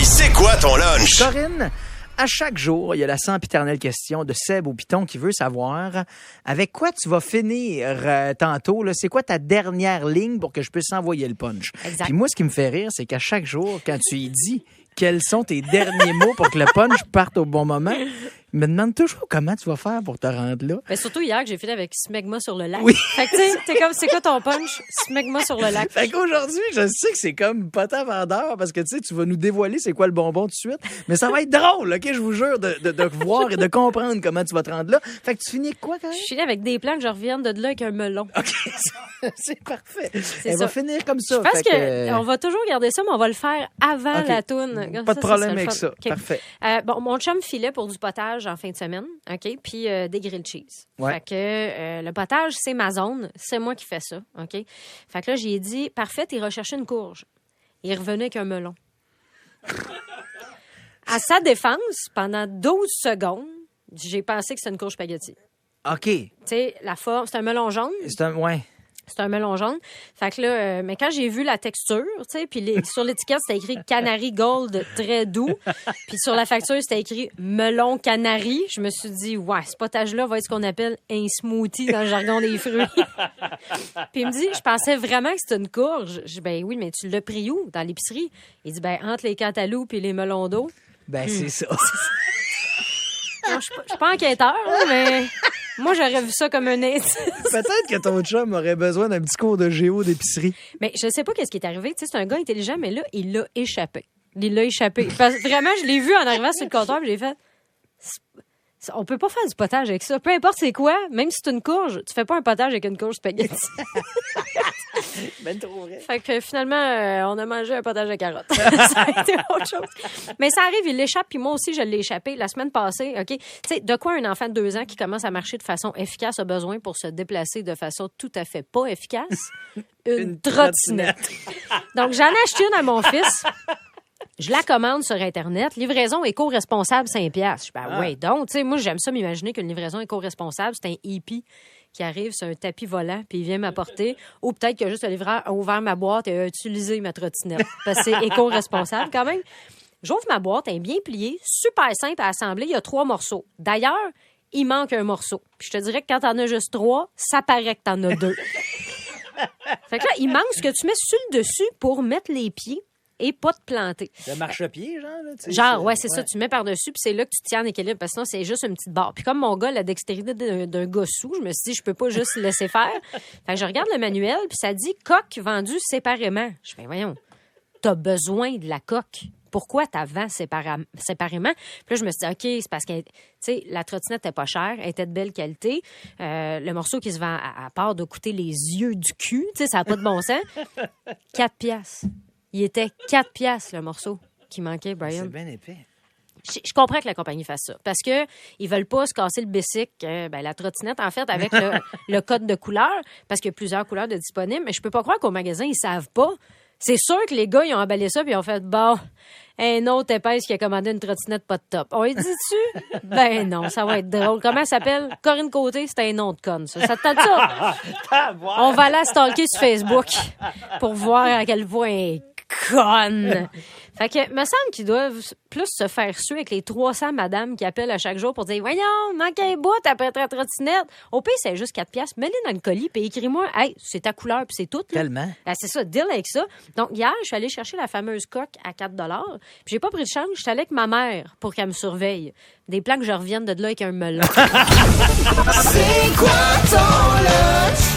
Pis c'est quoi ton lunch? Corinne, à chaque jour, il y a la sempiternelle question de Seb au Piton qui veut savoir avec quoi tu vas finir tantôt. Là, c'est quoi ta dernière ligne pour que je puisse envoyer le punch? Exact. Puis moi, ce qui me fait rire, c'est qu'à chaque jour, quand tu y dis quels sont tes derniers mots pour que le punch parte au bon moment, il me demande toujours comment tu vas faire pour te rendre là. Mais surtout hier que j'ai fini avec smegma sur le lac. Oui. Fait que tu sais, t'es comme, c'est quoi ton punch? Smegma sur le lac. Fait qu'aujourd'hui, je sais que c'est comme pas tant vendeur parce que tu sais, tu vas nous dévoiler c'est quoi le bonbon tout de suite. Mais ça va être drôle, OK? Je vous jure de voir et de comprendre comment tu vas te rendre là. Fait que tu finis avec quoi quand même? Je finis avec des plans que je revienne de là avec un melon. OK, c'est parfait. Elle ça. va finir comme ça. Je pense fait qu'on va toujours garder ça, mais on va le faire avant OK. la toune. Comme Pas de ça problème serait le avec fun. ça. OK. Parfait. Bon, mon chum filait pour du potage en fin de semaine, OK? Puis des grilled cheese. Ouais. Fait que le potage, c'est ma zone. C'est moi qui fais ça, OK? Fait que là, j'ai dit, parfait, t'es recherché une courge. Il revenait avec un melon. À sa défense, pendant 12 secondes, j'ai pensé que c'était une courge spaghetti. OK. Tu sais, la forme, c'est un melon jaune. Ouais. C'est un melon jaune. Fait que là, mais quand j'ai vu la texture, tu sais, puis sur l'étiquette, c'était écrit Canary Gold, très doux. Puis sur la facture, c'était écrit melon canari. Je me suis dit, ouais, ce potage-là va être ce qu'on appelle un smoothie dans le jargon des fruits. Puis il me dit, je pensais vraiment que c'était une courge. Je dis, ben oui, mais tu l'as pris où? Dans l'épicerie? Il dit, ben entre les cantaloupes et les melons d'eau. Ben, c'est ça. Non, je suis pas enquêteur, là, mais moi, j'aurais vu ça comme un indice. Peut-être que ton chum aurait besoin d'un petit cours de géo d'épicerie. Mais je sais pas qu'est-ce qui est arrivé. Tu sais, c'est un gars intelligent, mais là, il l'a échappé. Il l'a échappé. Parce que vraiment, je l'ai vu en arrivant sur le comptoir, puis j'ai fait... On peut pas faire du potage avec ça. Peu importe c'est quoi, même si c'est une courge, tu fais pas un potage avec une courge spaghetti. Ben trop vrai. Fait que finalement, on a mangé un potage de carottes. Ça a été autre chose. Mais ça arrive, il l'échappe, puis moi aussi, je l'ai échappé la semaine passée. OK? Tu sais, de quoi un enfant de 2 ans qui commence à marcher de façon efficace a besoin pour se déplacer de façon tout à fait pas efficace? Une trottinette. Donc, j'en ai acheté une à mon fils. Je la commande sur Internet. Livraison éco-responsable, 5$. Je dis, ben ouais, donc, tu sais, moi, j'aime ça m'imaginer qu'une livraison éco-responsable, c'est un hippie qui arrive sur un tapis volant puis il vient m'apporter. Ou peut-être que juste le livreur a ouvert ma boîte et a utilisé ma trottinette. Parce que c'est éco-responsable quand même. J'ouvre ma boîte, elle est bien pliée, super simple à assembler. Il y a 3 morceaux. D'ailleurs, il manque un morceau. Puis je te dirais que quand t'en as juste 3, ça paraît que t'en as 2. Fait que là, il manque ce que tu mets sur le dessus pour mettre les pieds et pas te planter. Le marchepied, genre, là, tu sais. Genre, ouais, c'est ça. Tu mets par-dessus, puis c'est là que tu tiens en équilibre, parce que sinon, c'est juste une petite barre. Puis comme mon gars, la dextérité d'un gossou, je me suis dit, je peux pas juste le laisser faire. Fait que je regarde le manuel, puis ça dit coque vendue séparément. Je fais, voyons, t'as besoin de la coque. Pourquoi t'as vends séparément? Puis là, je me suis dit, OK, c'est parce que, tu sais, la trottinette était pas chère, elle était de belle qualité. Le morceau qui se vend à part de coûter les yeux du cul, tu sais, ça n'a pas de bon sens. 4$. Il était 4$ le morceau qui manquait, Brian. C'est bien épais. Je comprends que la compagnie fasse ça. Parce que ils veulent pas se casser le bicycle, la trottinette, en fait, avec le code de couleur. Parce qu'il y a plusieurs couleurs de disponibles. Mais je peux pas croire qu'au magasin, ils savent pas. C'est sûr que les gars, ils ont emballé ça puis ils ont fait, bon, un autre épaisse qui a commandé une trottinette pas de top. On lui dit-tu? Ben non, ça va être drôle. Comment elle s'appelle? Corinne Côté, c'était un nom de conne, ça. Ça te tente ça? On va la stalker sur Facebook pour voir à quel point elle est conne. Fait que, me semble qu'ils doivent plus se faire suer avec les 300 madames qui appellent à chaque jour pour dire, voyons, manque un bout après ta trottinette. Au pire, c'est juste 4$. Mets-les dans le colis puis écris-moi, hey, c'est ta couleur puis c'est tout. Là. Tellement. Ben, c'est ça, deal avec ça. Donc, hier, je suis allée chercher la fameuse coque à 4$. Puis j'ai pas pris de change. Je suis allée avec ma mère pour qu'elle me surveille. Des plans que je revienne de là avec un melon. C'est quoi ton lunch?